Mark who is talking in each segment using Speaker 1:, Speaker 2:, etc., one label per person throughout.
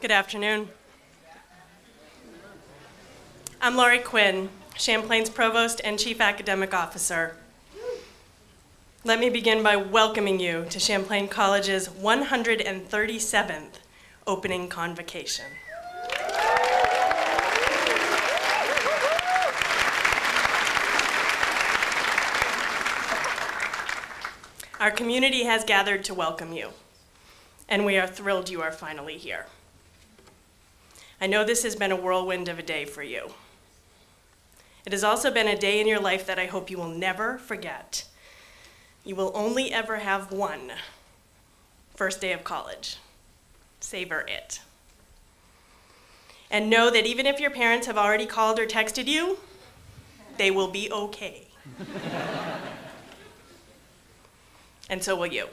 Speaker 1: Good afternoon. I'm Laurie Quinn, Champlain's Provost and Chief Academic Officer. Let me begin by welcoming you to Champlain College's 137th opening convocation. Our community has gathered to welcome you, and we are thrilled you are finally here. I know this has been a whirlwind of a day for you. It has also been a day in your life that I hope you will never forget. You will only ever have one first day of college. Savor it. And know that even if your parents have already called or texted you, they will be okay. And so will you.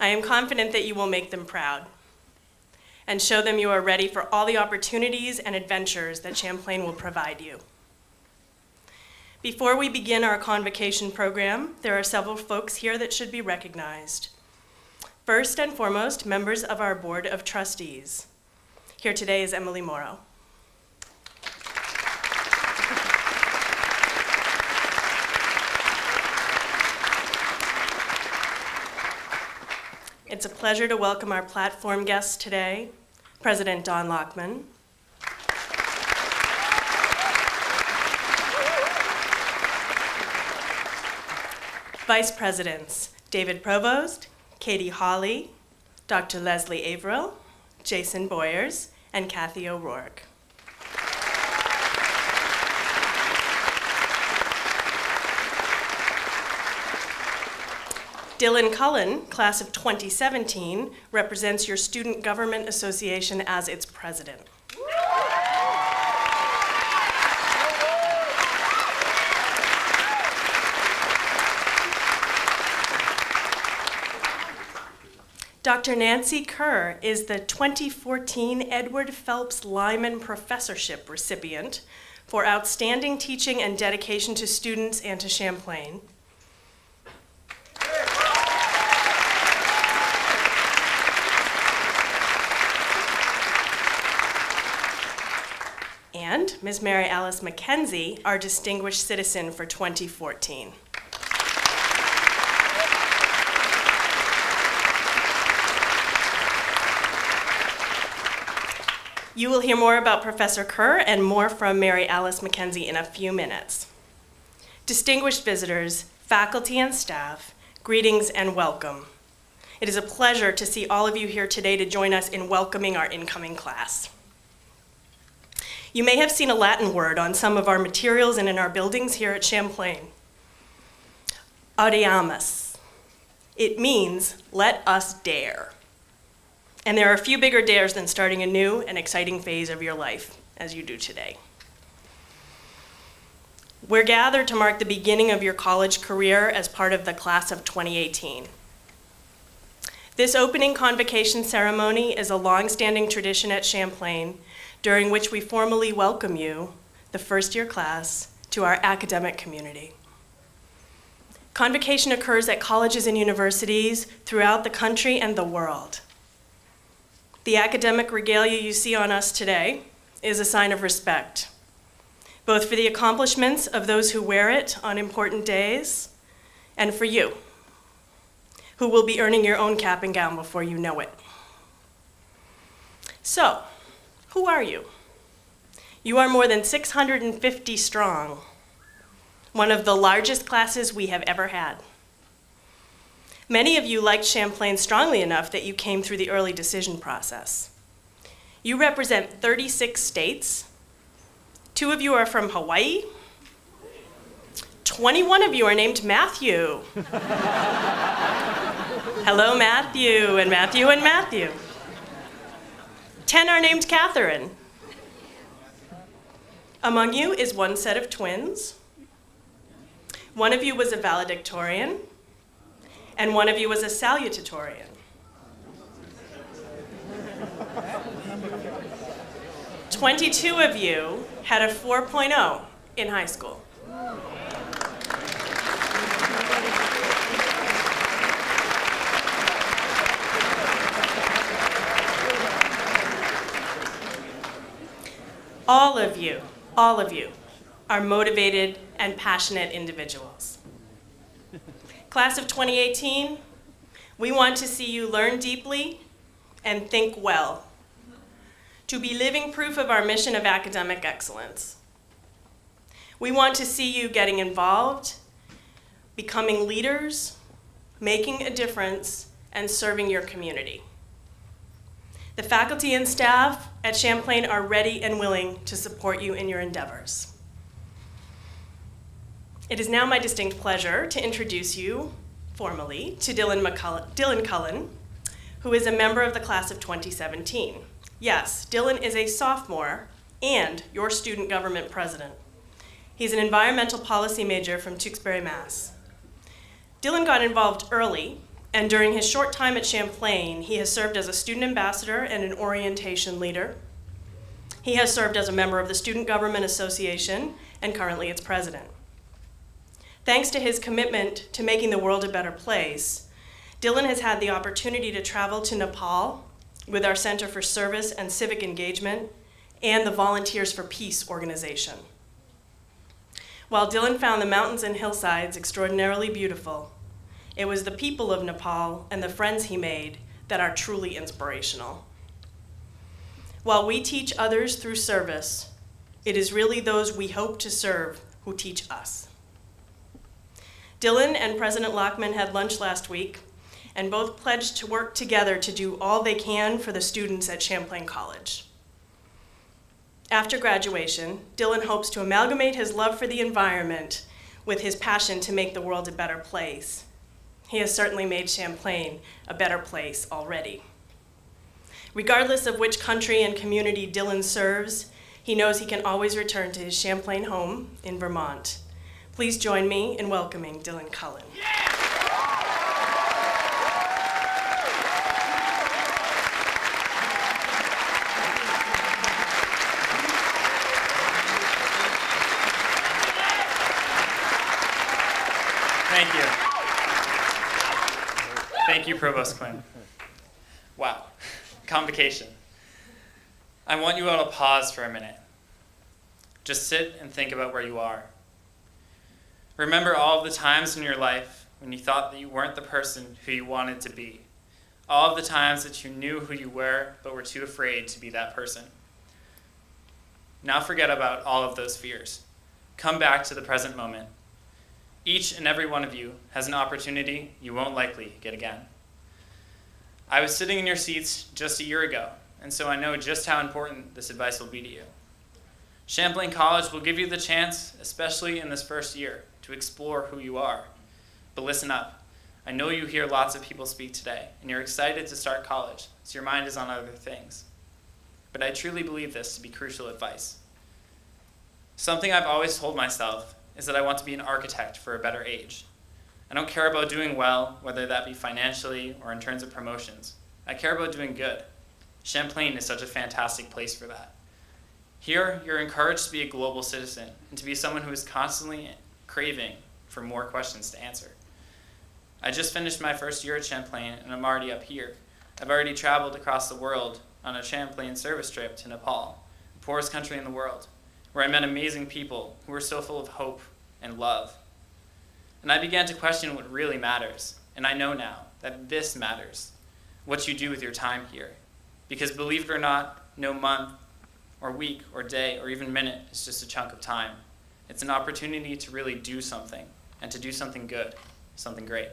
Speaker 1: I am confident that you will make them proud and show them you are ready for all the opportunities and adventures that Champlain will provide you. Before we begin our convocation program, there are several folks here that should be recognized. First and foremost, members of our Board of Trustees. Here today is Emily Morrow. It's a pleasure to welcome our platform guests today, President Don Lockman, Vice Presidents David Provost, Katie Hawley, Dr. Leslie Averill, Jason Boyers, and Kathy O'Rourke. Dylan Cullen, class of 2017, represents your Student Government Association as its president. Dr. Nancy Kerr is the 2014 Edward Phelps Lyman Professorship recipient for outstanding teaching and dedication to students and to Champlain. And Ms. Mary Alice McKenzie, our Distinguished Citizen for 2014. You will hear more about Professor Kerr and more from Mary Alice McKenzie in a few minutes. Distinguished visitors, faculty and staff, greetings and welcome. It is a pleasure to see all of you here today to join us in welcoming our incoming class. You may have seen a Latin word on some of our materials and in our buildings here at Champlain. Audeamus. It means, let us dare. And there are a few bigger dares than starting a new and exciting phase of your life, as you do today. We're gathered to mark the beginning of your college career as part of the class of 2018. This opening convocation ceremony is a long-standing tradition at Champlain, during which we formally welcome you, the first-year class, to our academic community. Convocation occurs at colleges and universities throughout the country and the world. The academic regalia you see on us today is a sign of respect, both for the accomplishments of those who wear it on important days, and for you, who will be earning your own cap and gown before you know it. So, who are you? You are more than 650 strong, one of the largest classes we have ever had. Many of you liked Champlain strongly enough that you came through the early decision process. You represent 36 states. 2 of you are from Hawaii. 21 of you are named Matthew. Hello, Matthew, and Matthew, and Matthew. 10 are named Catherine. Among you is one set of twins. One of you was a valedictorian, and one of you was a salutatorian. 22 of you had a 4.0 in high school. All of you are motivated and passionate individuals. Class of 2018, we want to see you learn deeply and think well, to be living proof of our mission of academic excellence. We want to see you getting involved, becoming leaders, making a difference, and serving your community. The faculty and staff at Champlain are ready and willing to support you in your endeavors. It is now my distinct pleasure to introduce you formally to Dylan Cullen, who is a member of the class of 2017. Yes, Dylan is a sophomore and your student government president. He's an environmental policy major from Tewksbury, Mass. Dylan got involved early, and during his short time at Champlain, he has served as a student ambassador and an orientation leader. He has served as a member of the Student Government Association and currently its president. Thanks to his commitment to making the world a better place, Dylan has had the opportunity to travel to Nepal with our Center for Service and Civic Engagement and the Volunteers for Peace organization. While Dylan found the mountains and hillsides extraordinarily beautiful, it was the people of Nepal and the friends he made that are truly inspirational. While we teach others through service, it is really those we hope to serve who teach us. Dylan and President Lockman had lunch last week, and both pledged to work together to do all they can for the students at Champlain College. After graduation, Dylan hopes to amalgamate his love for the environment with his passion to make the world a better place. He has certainly made Champlain a better place already. Regardless of which country and community Dylan serves, he knows he can always return to his Champlain home in Vermont. Please join me in welcoming Dylan Cullen.
Speaker 2: Thank you. Thank you, Provost Quinn. Wow, Convocation. I want you all to pause for a minute. Just sit and think about where you are. Remember all of the times in your life when you thought that you weren't the person who you wanted to be. All of the times that you knew who you were, but were too afraid to be that person. Now forget about all of those fears. Come back to the present moment. Each and every one of you has an opportunity you won't likely get again. I was sitting in your seats just a year ago, and so I know just how important this advice will be to you. Champlain College will give you the chance, especially in this first year, to explore who you are. But listen up. I know you hear lots of people speak today, and you're excited to start college, so your mind is on other things. But I truly believe this to be crucial advice. Something I've always told myself is that I want to be an architect for a better age. I don't care about doing well, whether that be financially or in terms of promotions. I care about doing good. Champlain is such a fantastic place for that. Here, you're encouraged to be a global citizen and to be someone who is constantly craving for more questions to answer. I just finished my first year at Champlain, and I'm already up here. I've already traveled across the world on a Champlain service trip to Nepal, the poorest country in the world, where I met amazing people who were so full of hope and love. And I began to question what really matters, and I know now that this matters, what you do with your time here. Because believe it or not, no month or week or day or even minute is just a chunk of time. It's an opportunity to really do something, and to do something good, something great.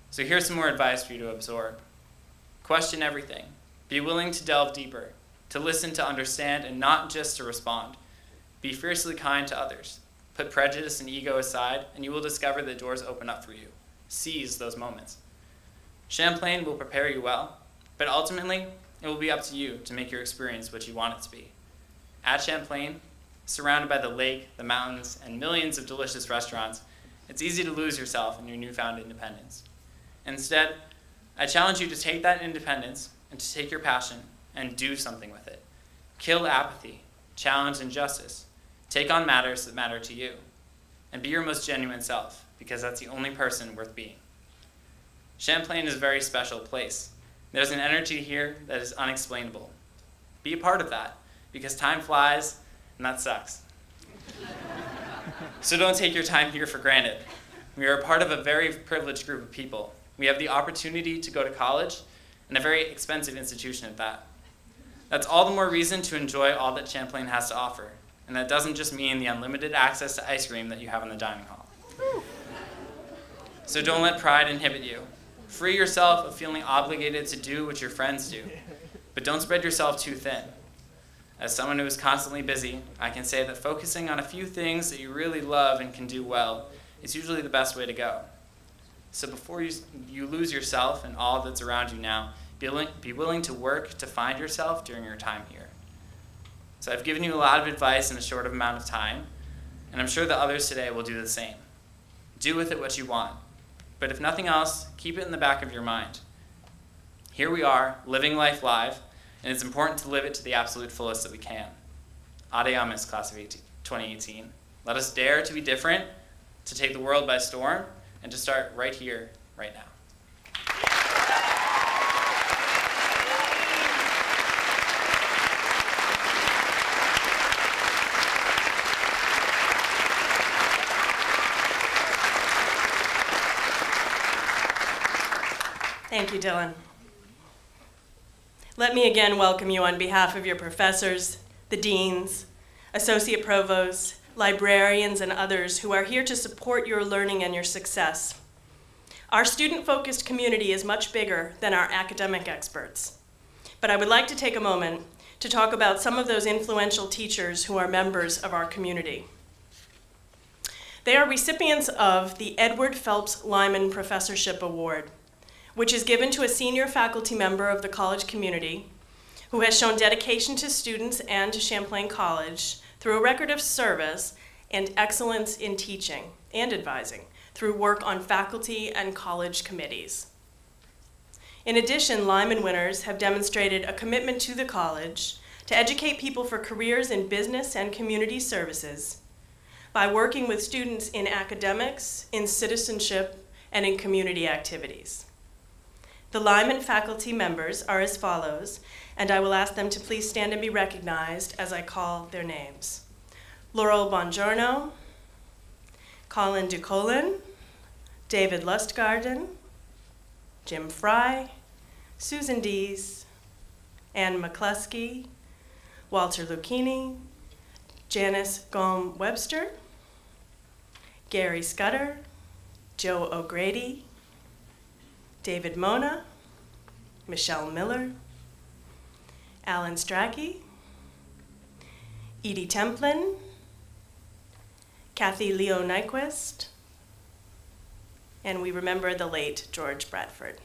Speaker 2: So here's some more advice for you to absorb. Question everything. Be willing to delve deeper, to listen, to understand, and not just to respond. Be fiercely kind to others. Put prejudice and ego aside, and you will discover that doors open up for you. Seize those moments. Champlain will prepare you well, but ultimately, it will be up to you to make your experience what you want it to be. At Champlain, surrounded by the lake, the mountains, and millions of delicious restaurants, it's easy to lose yourself in your newfound independence. Instead, I challenge you to take that independence and to take your passion and do something with it. Kill apathy, challenge injustice, take on matters that matter to you, and be your most genuine self, because that's the only person worth being. Champlain is a very special place. There's an energy here that is unexplainable. Be a part of that. because time flies, and that sucks. So don't take your time here for granted. We are a part of a very privileged group of people. We have the opportunity to go to college, and a very expensive institution at that. That's all the more reason to enjoy all that Champlain has to offer, and that doesn't just mean the unlimited access to ice cream that you have in the dining hall. So don't let pride inhibit you. Free yourself of feeling obligated to do what your friends do, but don't spread yourself too thin. As someone who is constantly busy, I can say that focusing on a few things that you really love and can do well is usually the best way to go. So before you lose yourself and all that's around you now, be willing to work to find yourself during your time here. So I've given you a lot of advice in a short amount of time, and I'm sure that others today will do the same. Do with it what you want, but if nothing else, keep it in the back of your mind. Here we are, living life live, and it's important to live it to the absolute fullest that we can. Adiamus, class of 2018. Let us dare to be different, to take the world by storm, and to start right here, right now.
Speaker 1: Thank you, Dylan. Let me again welcome you on behalf of your professors, the deans, associate provosts, librarians, and others who are here to support your learning and your success. Our student-focused community is much bigger than our academic experts. But I would like to take a moment to talk about some of those influential teachers who are members of our community. They are recipients of the Edward Phelps Lyman Professorship Award, which is given to a senior faculty member of the college community who has shown dedication to students and to Champlain College through a record of service and excellence in teaching and advising through work on faculty and college committees. In addition, Lyman winners have demonstrated a commitment to the college to educate people for careers in business and community services by working with students in academics, in citizenship, and in community activities. The Lyman faculty members are as follows, and I will ask them to please stand and be recognized as I call their names. Laurel Bongiorno, Colin Ducolin, David Lustgarden, Jim Fry, Susan Dees, Ann McCluskey, Walter Lucchini, Janice Gom-Webster, Gary Scudder, Joe O'Grady, David Mona, Michelle Miller, Alan Strachey, Edie Templin, Kathy Leo Nyquist, and we remember the late George Bradford.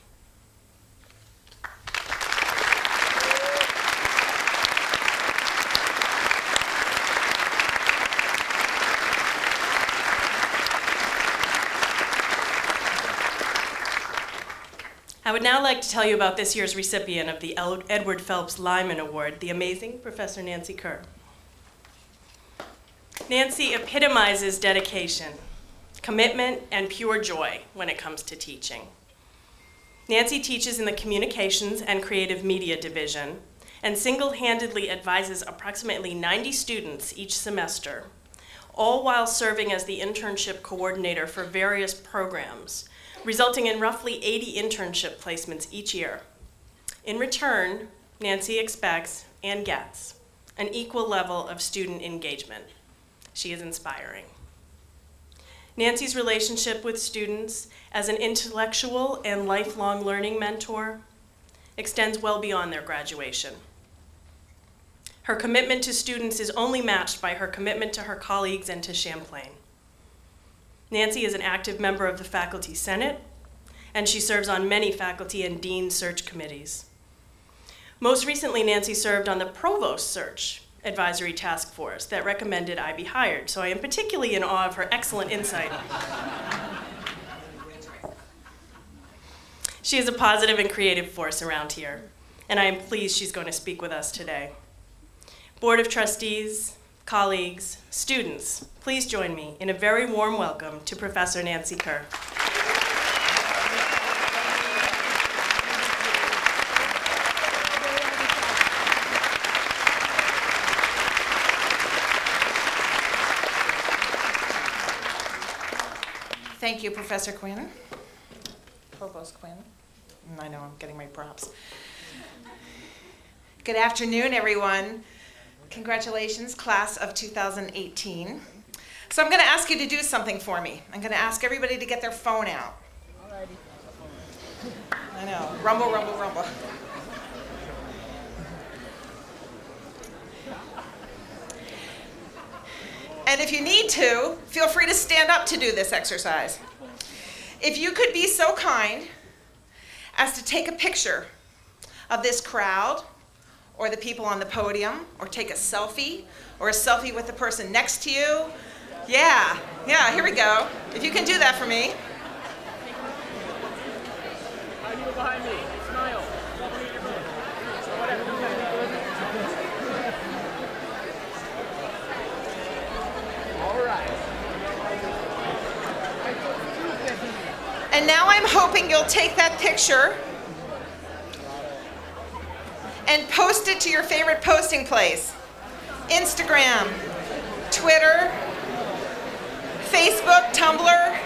Speaker 1: I would now like to tell you about this year's recipient of the Edward Phelps Lyman Award, the amazing Professor Nancy Kerr. Nancy epitomizes dedication, commitment, and pure joy when it comes to teaching. Nancy teaches in the Communications and Creative Media Division and single-handedly advises approximately 90 students each semester, all while serving as the internship coordinator for various programs, resulting in roughly 80 internship placements each year. In return, Nancy expects and gets an equal level of student engagement. She is inspiring. Nancy's relationship with students as an intellectual and lifelong learning mentor extends well beyond their graduation. Her commitment to students is only matched by her commitment to her colleagues and to Champlain. Nancy is an active member of the Faculty Senate, and she serves on many faculty and dean search committees. Most recently, Nancy served on the Provost Search Advisory Task Force that recommended I be hired, so I am particularly in awe of her excellent insight. She is a positive and creative force around here, and I am pleased she's going to speak with us today. Board of Trustees, colleagues, students, please join me in a very warm welcome to Professor Nancy Kerr.
Speaker 3: Thank you, Professor Quinn. Provost Quinn. I know, I'm getting my props. Good afternoon, everyone. Congratulations, class of 2018. So I'm going to ask you to do something for me. I'm going to ask everybody to get their phone out. I know, rumble, rumble, rumble. And if you need to, feel free to stand up to do this exercise. If you could be so kind as to take a picture of this crowd or the people on the podium, or take a selfie, or a selfie with the person next to you. Yeah, here we go. If you can do that for me.
Speaker 4: You behind me. Smile. All right.
Speaker 3: And now I'm hoping you'll take that picture and post it to your favorite posting place. Instagram, Twitter, Facebook, Tumblr.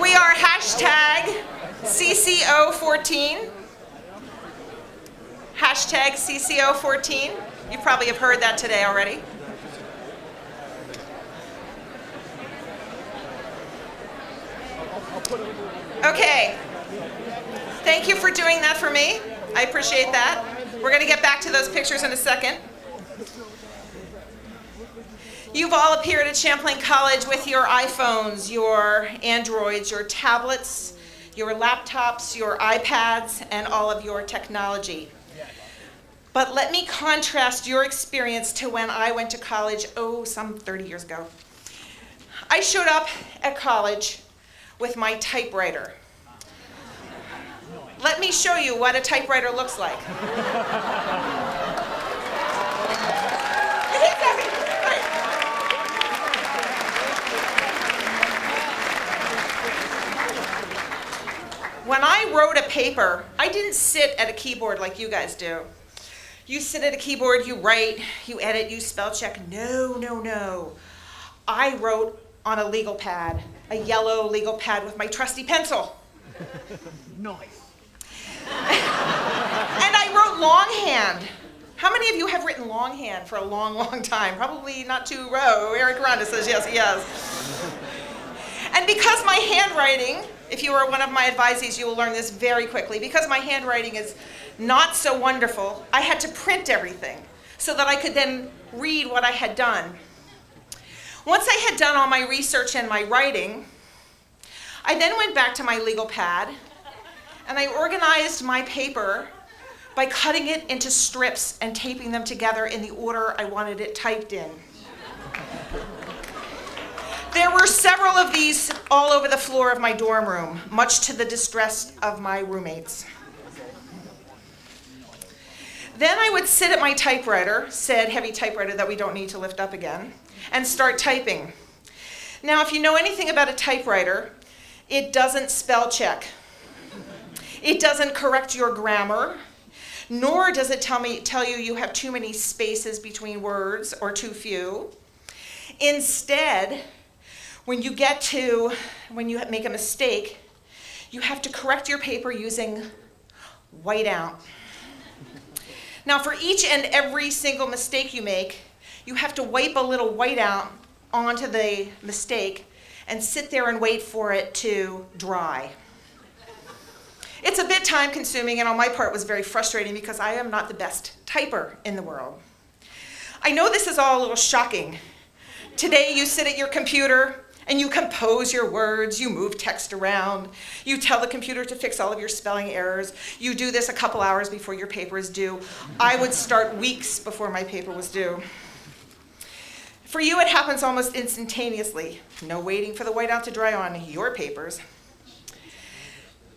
Speaker 3: We are hashtag CCO14. Hashtag CCO14. You probably have heard that today already. Okay. Thank you for doing that for me. I appreciate that. We're going to get back to those pictures in a second. You've all appeared at Champlain College with your iPhones, your Androids, your tablets, your laptops, your iPads, and all of your technology. But let me contrast your experience to when I went to college, some 30 years ago. I showed up at college with my typewriter. Let me show you what a typewriter looks like. When I wrote a paper, I didn't sit at a keyboard like you guys do. You sit at a keyboard, you write, you edit, you spell check. No. I wrote on a legal pad, a yellow legal pad with my trusty pencil.
Speaker 4: Nice.
Speaker 3: And I wrote longhand. How many of you have written longhand for a long, long time? Probably not too row. Eric Ronda says yes, he has. And because my handwriting, if you are one of my advisees, you will learn this very quickly. Because my handwriting is not so wonderful, I had to print everything so that I could then read what I had done. Once I had done all my research and my writing, I then went back to my legal pad and I organized my paper by cutting it into strips and taping them together in the order I wanted it typed in. There were several of these all over the floor of my dorm room, much to the distress of my roommates. Then I would sit at my typewriter, said heavy typewriter that we don't need to lift up again, and start typing. Now, if you know anything about a typewriter, it doesn't spell check. It doesn't correct your grammar, nor does it tell you you have too many spaces between words or too few. Instead, when you make a mistake, you have to correct your paper using whiteout. Now, for each and every single mistake you make, you have to wipe a little whiteout onto the mistake and sit there and wait for it to dry. It's a bit time consuming, and on my part was very frustrating because I am not the best typer in the world. I know this is all a little shocking. Today you sit at your computer and you compose your words, you move text around, you tell the computer to fix all of your spelling errors. You do this a couple hours before your paper is due. I would start weeks before my paper was due. For you, it happens almost instantaneously. No waiting for the whiteout to dry on your papers.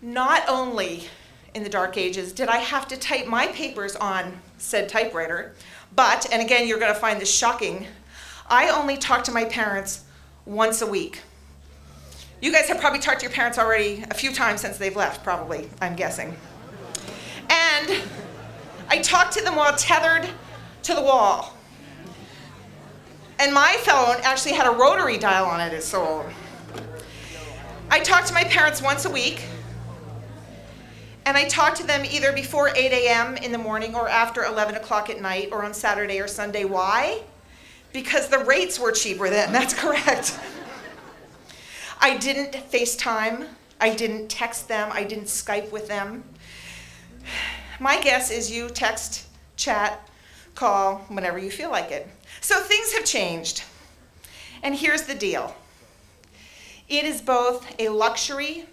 Speaker 3: Not only in the dark ages did I have to type my papers on said typewriter, but, and again, you're going to find this shocking, I only talked to my parents once a week. You guys have probably talked to your parents already a few times since they've left, probably, I'm guessing. And I talked to them while tethered to the wall. And my phone actually had a rotary dial on it, it's so old. I talk to my parents once a week, and I talk to them either before 8 a.m. in the morning or after 11 o'clock at night or on Saturday or Sunday. Why? Because the rates were cheaper then, that's correct. I didn't FaceTime, I didn't text them, I didn't Skype with them. My guess is you text, chat, call, whenever you feel like it. So things have changed. And here's the deal. It is both a luxury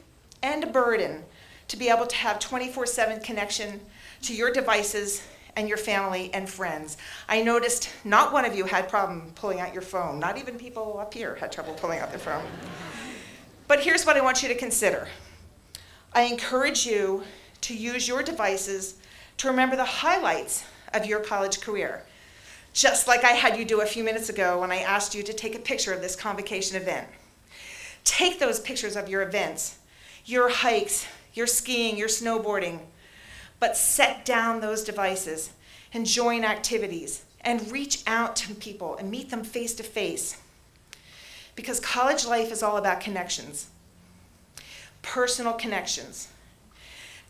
Speaker 3: and a burden to be able to have 24/7 connection to your devices and your family and friends. I noticed not one of you had problem pulling out your phone. Not even people up here had trouble pulling out their phone. But here's what I want you to consider. I encourage you to use your devices to remember the highlights of your college career, just like I had you do a few minutes ago when I asked you to take a picture of this convocation event. Take those pictures of your events, your hikes, your skiing, your snowboarding, but set down those devices and join activities and reach out to people and meet them face to face. Because college life is all about connections, personal connections,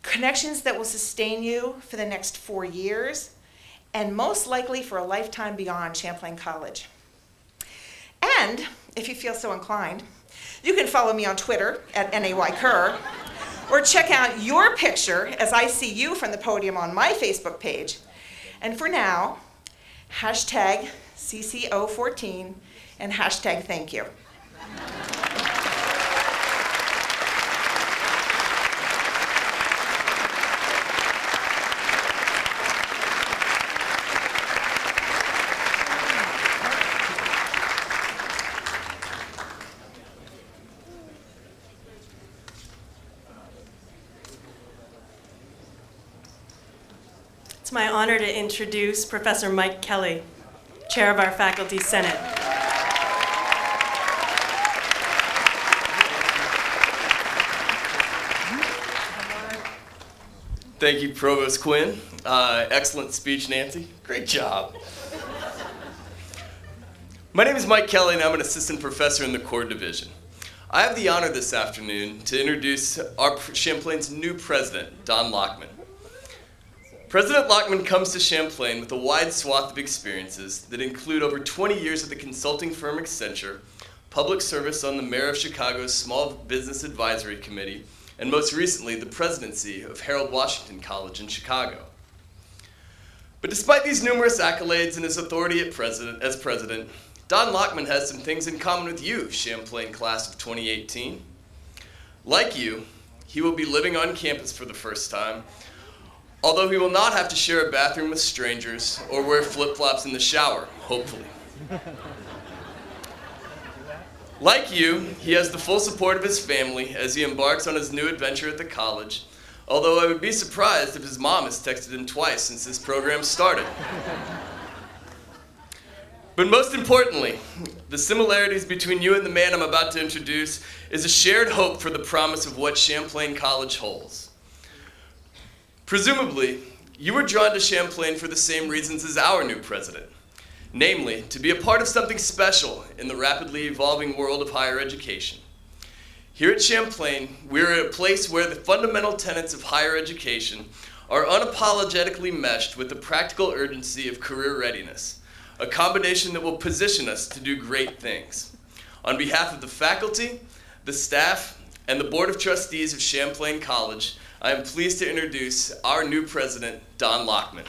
Speaker 3: connections that will sustain you for the next 4 years and most likely for a lifetime beyond Champlain College. And if you feel so inclined, you can follow me on Twitter at NAYCurr, or check out your picture as I see you from the podium on my Facebook page. And for now, hashtag CCO14 and hashtag thank you.
Speaker 1: It's my honor to introduce Professor Mike Kelly, Chair of our Faculty Senate.
Speaker 5: Thank you, Provost Quinn. Excellent speech, Nancy. Great job. My name is Mike Kelly, and I'm an assistant professor in the core division. I have the honor this afternoon to introduce our Champlain's new president, Don Lockman. President Lockman comes to Champlain with a wide swath of experiences that include over 20 years at the consulting firm Accenture, public service on the Mayor of Chicago's Small Business Advisory Committee, and most recently, the presidency of Harold Washington College in Chicago. But despite these numerous accolades and his authority as president, Don Lockman has some things in common with you, Champlain class of 2018. Like you, he will be living on campus for the first time, although he will not have to share a bathroom with strangers or wear flip-flops in the shower, hopefully. Like you, he has the full support of his family as he embarks on his new adventure at the college, although I would be surprised if his mom has texted him twice since this program started. But most importantly, the similarities between you and the man I'm about to introduce is a shared hope for the promise of what Champlain College holds. Presumably, you were drawn to Champlain for the same reasons as our new president, namely, to be a part of something special in the rapidly evolving world of higher education. Here at Champlain, we're at a place where the fundamental tenets of higher education are unapologetically meshed with the practical urgency of career readiness, a combination that will position us to do great things. On behalf of the faculty, the staff, and the Board of Trustees of Champlain College, I am pleased to introduce our new president, Don Lockman.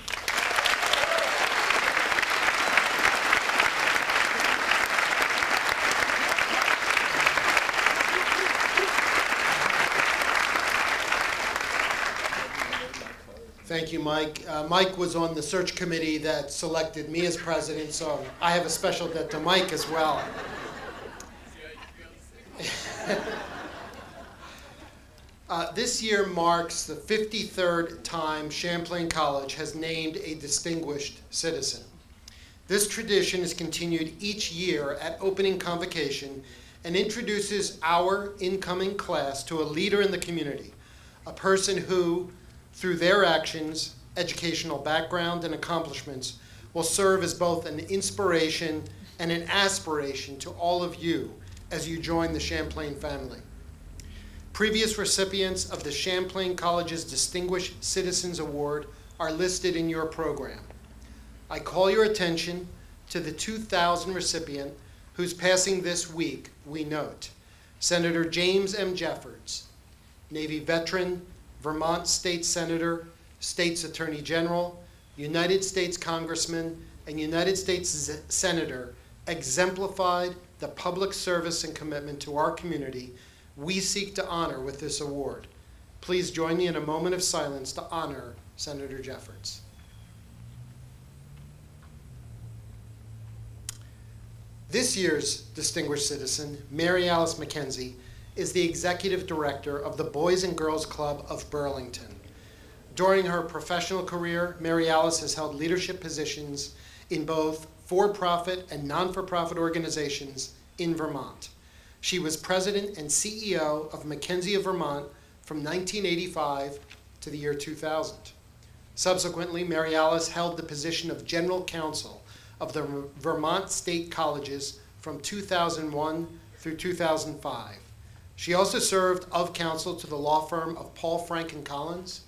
Speaker 6: Thank you, Mike. Mike was on the search committee that selected me as president, so I have a special debt to Mike as well. This year marks the 53rd time Champlain College has named a distinguished citizen. This tradition is continued each year at opening convocation and introduces our incoming class to a leader in the community, a person who, through their actions, educational background, and accomplishments, will serve as both an inspiration and an aspiration to all of you as you join the Champlain family. Previous recipients of the Champlain College's Distinguished Citizens Award are listed in your program. I call your attention to the 2000 recipient whose passing this week we note. Senator James M. Jeffords, Navy veteran, Vermont State Senator, State's Attorney General, United States Congressman, and United States Senator, exemplified the public service and commitment to our community we seek to honor with this award. Please join me in a moment of silence to honor Senator Jeffords. This year's distinguished citizen, Mary Alice McKenzie, is the executive director of the Boys and Girls Club of Burlington. During her professional career, Mary Alice has held leadership positions in both for-profit and non-for-profit organizations in Vermont. She was president and CEO of McKenzie of Vermont from 1985 to the year 2000. Subsequently, Mary Alice held the position of general counsel of the Vermont State Colleges from 2001 through 2005. She also served of counsel to the law firm of Paul, Frank & Collins,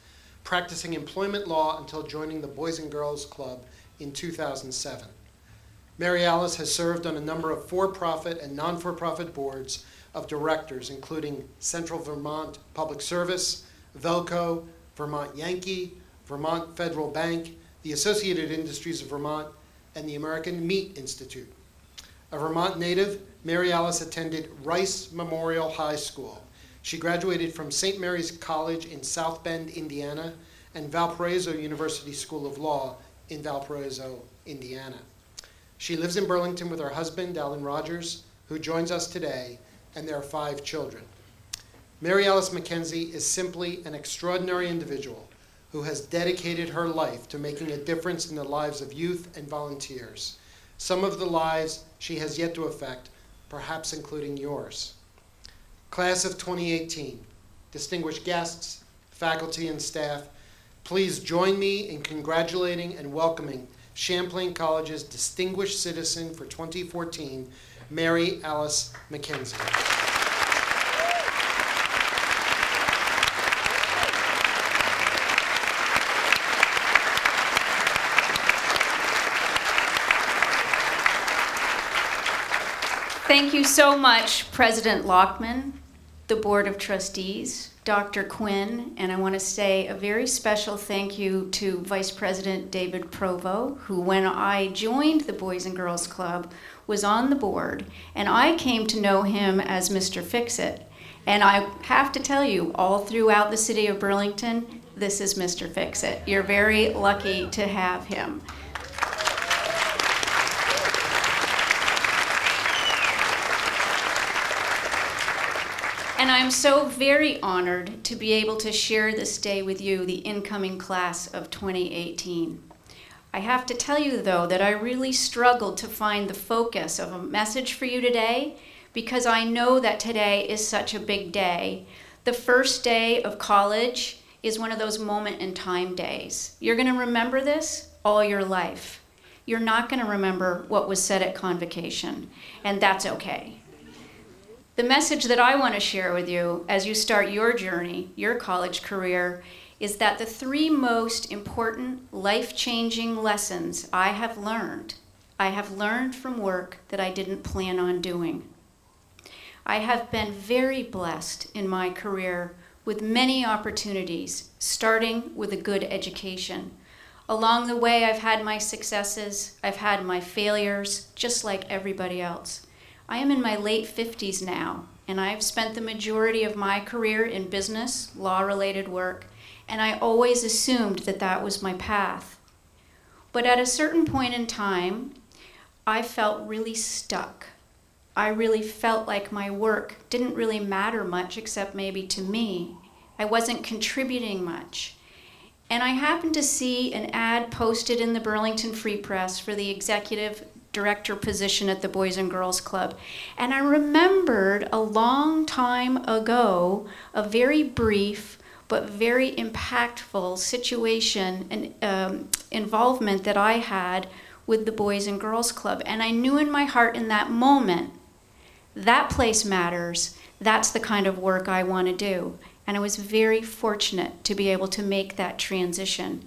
Speaker 6: practicing employment law until joining the Boys and Girls Club in 2007. Mary Alice has served on a number of for-profit and non-for-profit boards of directors, including Central Vermont Public Service, Velco, Vermont Yankee, Vermont Federal Bank, the Associated Industries of Vermont, and the American Meat Institute. A Vermont native, Mary Alice attended Rice Memorial High School. She graduated from St. Mary's College in South Bend, Indiana, and Valparaiso University School of Law in Valparaiso, Indiana. She lives in Burlington with her husband, Alan Rogers, who joins us today, and their 5 children. Mary Alice McKenzie is simply an extraordinary individual who has dedicated her life to making a difference in the lives of youth and volunteers, some of the lives she has yet to affect, perhaps including yours. Class of 2018, distinguished guests, faculty, and staff, please join me in congratulating and welcoming Champlain College's Distinguished Citizen for 2014, Mary Alice McKenzie.
Speaker 7: Thank you so much, President Lockman, the Board of Trustees, Dr. Quinn, and I want to say a very special thank you to Vice President David Provo, who when I joined the Boys and Girls Club was on the board, and I came to know him as Mr. Fix-It. And I have to tell you, all throughout the city of Burlington, this is Mr. Fix-It. You're very lucky to have him. And I'm so very honored to be able to share this day with you, the incoming class of 2018. I have to tell you, though, that I really struggled to find the focus of a message for you today because I know that today is such a big day. The first day of college is one of those moment in time days. You're going to remember this all your life. You're not going to remember what was said at Convocation, and that's okay. The message that I want to share with you as you start your journey, your college career, is that the 3 most important life-changing lessons I have learned from work that I didn't plan on doing. I have been very blessed in my career with many opportunities, starting with a good education. Along the way, I've had my successes, I've had my failures, just like everybody else. I am in my late 50s now, and I've spent the majority of my career in business, law-related work, and I always assumed that that was my path. But at a certain point in time, I felt really stuck. I really felt like my work didn't really matter much except maybe to me. I wasn't contributing much. And I happened to see an ad posted in the Burlington Free Press for the executive director position at the Boys and Girls Club. And I remembered a long time ago a very brief but very impactful situation and involvement that I had with the Boys and Girls Club. And I knew in my heart in that moment, that place matters. That's the kind of work I want to do. And I was very fortunate to be able to make that transition.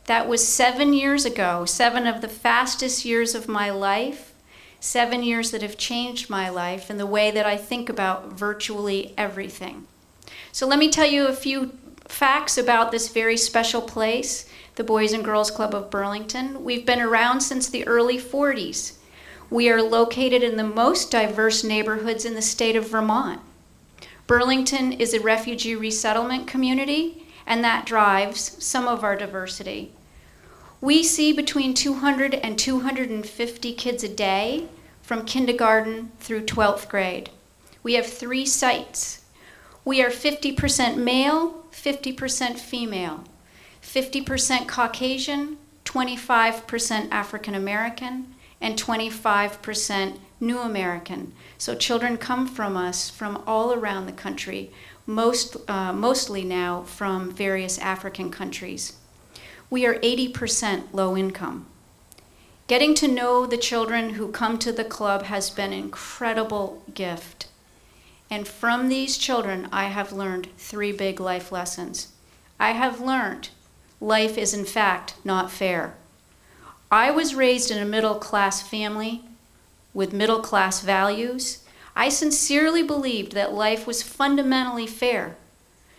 Speaker 7: That was 7 years ago, 7 of the fastest years of my life, 7 years that have changed my life and the way that I think about virtually everything. So let me tell you a few facts about this very special place, the Boys and Girls Club of Burlington. We've been around since the early 40s. We are located in the most diverse neighborhoods in the state of Vermont. Burlington is a refugee resettlement community, and that drives some of our diversity. We see between 200 and 250 kids a day from kindergarten through 12th grade. We have 3 sites. We are 50% male, 50% female, 50% Caucasian, 25% African American, and 25% New American. So children come from us from all around the country, mostly now from various African countries. We are 80% low income. Getting to know the children who come to the club has been an incredible gift. And from these children, I have learned 3 big life lessons. I have learned life is in fact not fair. I was raised in a middle-class family with middle-class values. I sincerely believed that life was fundamentally fair.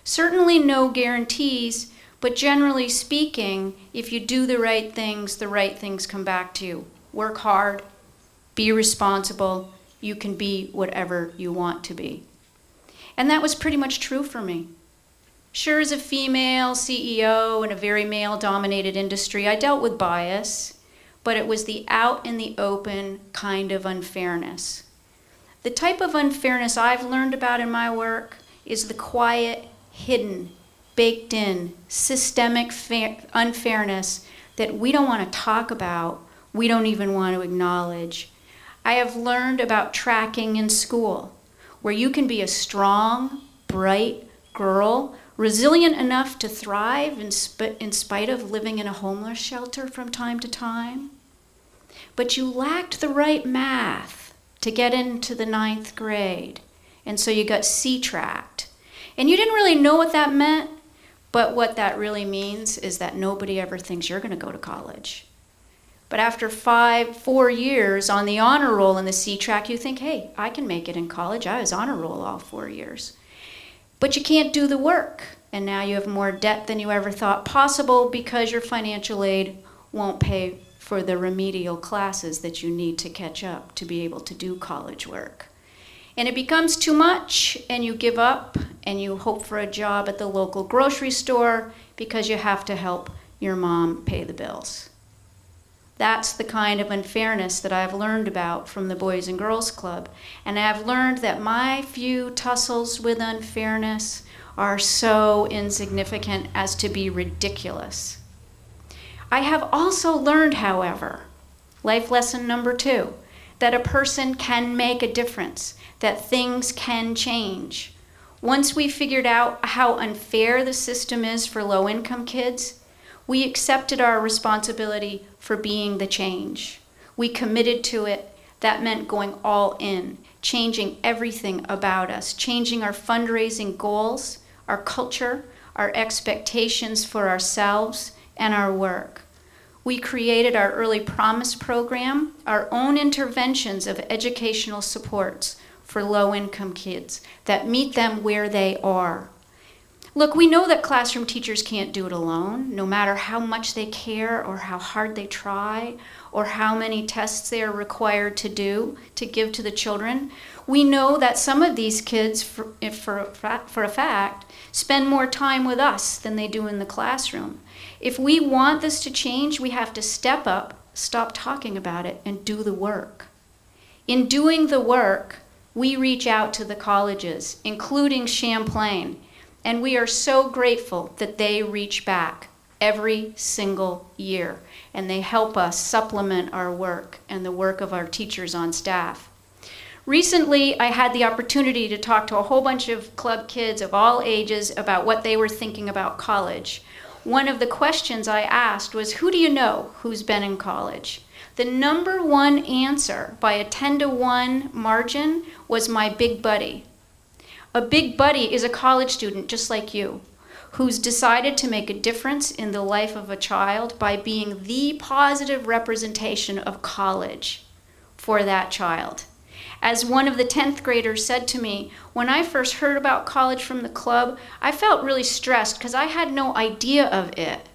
Speaker 7: Certainly no guarantees, but generally speaking, if you do the right things come back to you. Work hard, be responsible, you can be whatever you want to be. And that was pretty much true for me. Sure, as a female CEO in a very male-dominated industry, I dealt with bias, but it was the out in the open kind of unfairness. The type of unfairness I've learned about in my work is the quiet, hidden, baked in, systemic unfairness that we don't want to talk about, we don't even want to acknowledge. I have learned about tracking in school, where you can be a strong, bright girl, resilient enough to thrive in spite of living in a homeless shelter from time to time. But you lacked the right math to get into the 9th grade, and so you got C-tracked. And you didn't really know what that meant, but what that really means is that nobody ever thinks you're going to go to college. But after 4 years on the honor roll in the C-track, you think, hey, I can make it in college. I was honor roll all 4 years. But you can't do the work, and now you have more debt than you ever thought possible because your financial aid won't pay for the remedial classes that you need to catch up to be able to do college work. And it becomes too much, and you give up, and you hope for a job at the local grocery store because you have to help your mom pay the bills. That's the kind of unfairness that I've learned about from the Boys and Girls Club. And I've learned that my few tussles with unfairness are so insignificant as to be ridiculous. I have also learned, however, life lesson number 2, that a person can make a difference, that things can change. Once we figured out how unfair the system is for low-income kids, we accepted our responsibility for being the change. We committed to it. That meant going all in, changing everything about us, changing our fundraising goals, our culture, our expectations for ourselves, and our work. We created our Early Promise program, our own interventions of educational supports for low-income kids that meet them where they are. Look, we know that classroom teachers can't do it alone, no matter how much they care or how hard they try or how many tests they are required to do to give to the children. We know that some of these kids, for a fact, spend more time with us than they do in the classroom. If we want this to change, we have to step up, stop talking about it, and do the work. In doing the work, we reach out to the colleges, including Champlain, and we are so grateful that they reach back every single year, and they help us supplement our work and the work of our teachers on staff. Recently, I had the opportunity to talk to a whole bunch of club kids of all ages about what they were thinking about college. one of the questions I asked was, who do you know who's been in college? The #1 answer by a 10-to-1 margin was my big buddy. A big buddy is a college student just like you, who's decided to make a difference in the life of a child by being the positive representation of college for that child. As one of the 10th graders said to me, when I first heard about college from the club, I felt really stressed because I had no idea of it.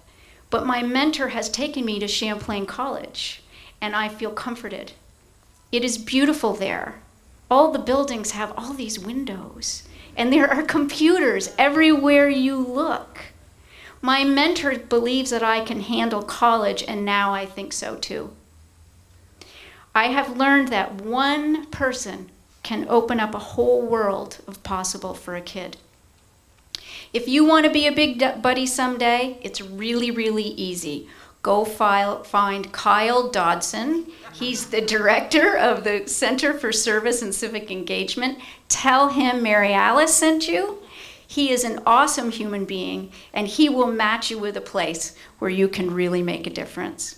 Speaker 7: But my mentor has taken me to Champlain College, and I feel comforted. It is beautiful there. All the buildings have all these windows, and there are computers everywhere you look. My mentor believes that I can handle college, and now I think so too. I have learned that one person can open up a whole world of possible for a kid. If you want to be a big buddy someday, it's really, really easy. Go find Kyle Dodson. He's the director of the Center for Service and Civic Engagement. Tell him Mary Alice sent you. He is an awesome human being, and he will match you with a place where you can really make a difference.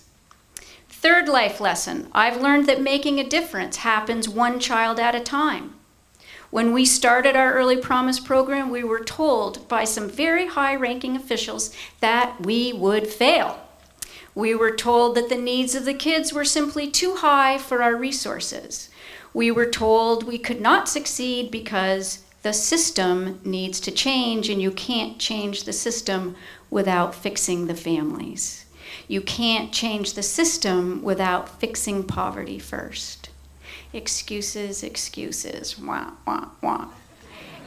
Speaker 7: Third life lesson, I've learned that making a difference happens one child at a time. When we started our Early Promise program, we were told by some very high-ranking officials that we would fail. We were told that the needs of the kids were simply too high for our resources. We were told we could not succeed because the system needs to change, and you can't change the system without fixing the families. You can't change the system without fixing poverty first. Excuses, excuses, wah, wah, wah.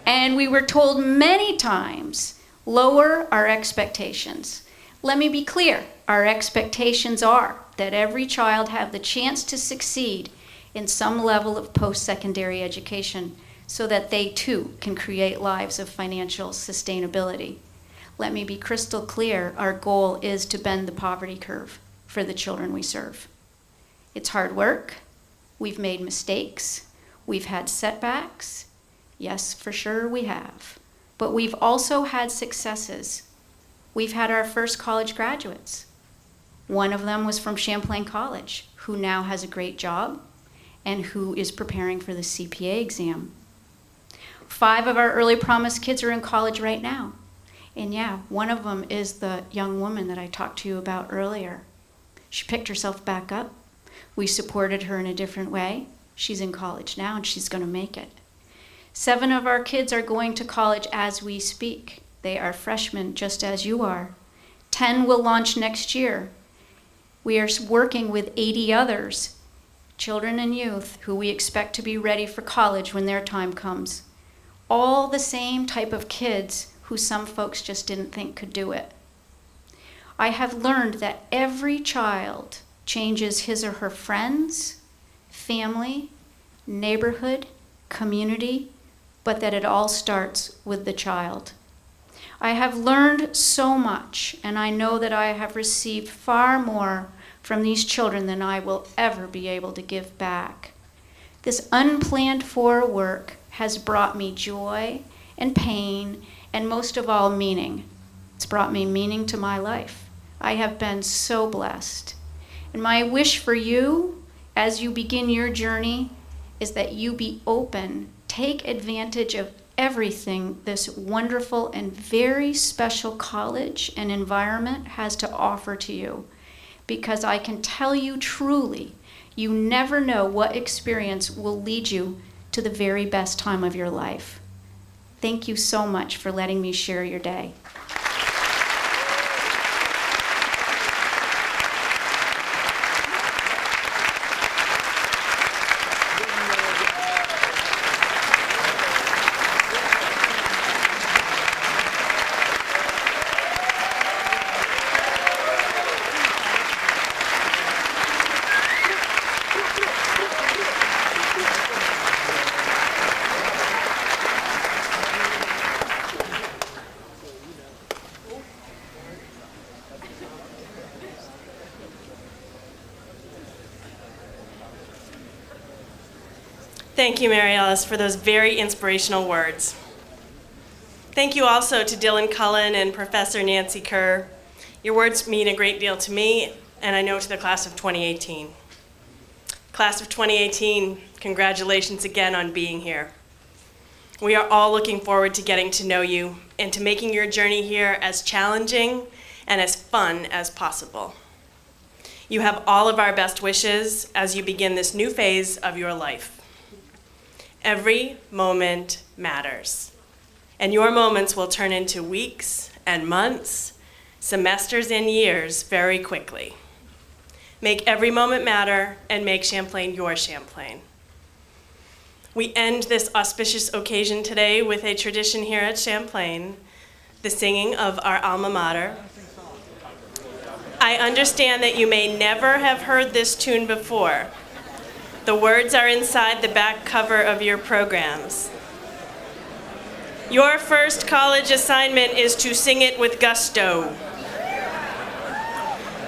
Speaker 7: And we were told many times, lower our expectations. Let me be clear, our expectations are that every child have the chance to succeed in some level of post-secondary education so that they too can create lives of financial sustainability. Let me be crystal clear, our goal is to bend the poverty curve for the children we serve. It's hard work, we've made mistakes, we've had setbacks. Yes, for sure we have. But we've also had successes. We've had our first college graduates. One of them was from Champlain College, who now has a great job and who is preparing for the CPA exam. 5 of our Early Promise kids are in college right now. And yeah, one of them is the young woman that I talked to you about earlier. She picked herself back up. We supported her in a different way. She's in college now, and she's going to make it. 7 of our kids are going to college as we speak. They are freshmen, just as you are. 10 will launch next year. We are working with 80 others, children and youth, who we expect to be ready for college when their time comes. All the same type of kids who some folks just didn't think could do it. I have learned that every child changes his or her friends, family, neighborhood, community, but that it all starts with the child. I have learned so much, and I know that I have received far more from these children than I will ever be able to give back. This unplanned for work has brought me joy and pain, and most of all, meaning. It's brought me meaning to my life. I have been so blessed. And my wish for you, as you begin your journey, is that you be open, take advantage of everything this wonderful and very special college and environment has to offer to you. Because I can tell you truly, you never know what experience will lead you to the very best time of your life. Thank you so much for letting me share your day.
Speaker 1: Thank you, Mary Alice, for those very inspirational words. Thank you also to Dylan Cullen and Professor Nancy Kerr. Your words mean a great deal to me, and I know to the class of 2018. Class of 2018, congratulations again on being here. We are all looking forward to getting to know you and to making your journey here as challenging and as fun as possible. You have all of our best wishes as you begin this new phase of your life. Every moment matters, and your moments will turn into weeks and months, semesters and years very quickly. Make every moment matter and make Champlain your Champlain. We end this auspicious occasion today with a tradition here at Champlain, the singing of our alma mater. I understand that you may never have heard this tune before. The words are inside the back cover of your programs. Your first college assignment is to sing it with gusto,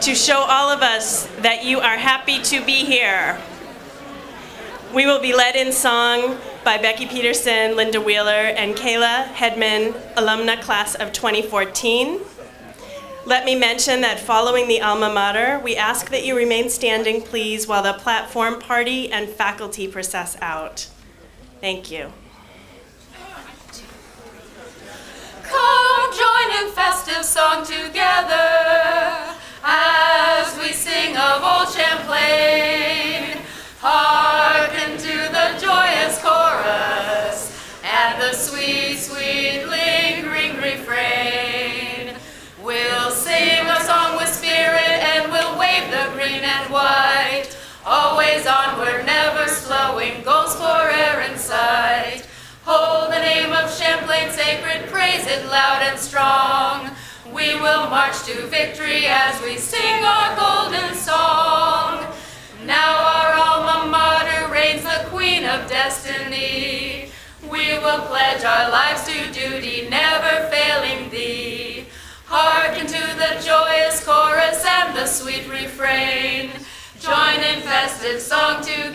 Speaker 1: to show all of us that you are happy to be here. We will be led in song by Becky Peterson, Linda Wheeler, and Kayla Hedman, alumna class of 2014. Let me mention that following the alma mater, we ask that you remain standing, please, while the platform party and faculty process out. Thank you.
Speaker 8: Come join in festive song together as we sing of old Champlain. Hearken to the joyous chorus and the sweet, sweet lingering refrain. We'll sing a song with spirit and we'll wave the green and white. Always onward, never slowing, goals for air in sight. Hold the name of Champlain sacred, praise it loud and strong. We will march to victory as we sing our golden song. Now our alma mater reigns the queen of destiny. We will pledge our lives to duty, never failing thee. Hearken to the joyous chorus and the sweet refrain. Join in festive song together.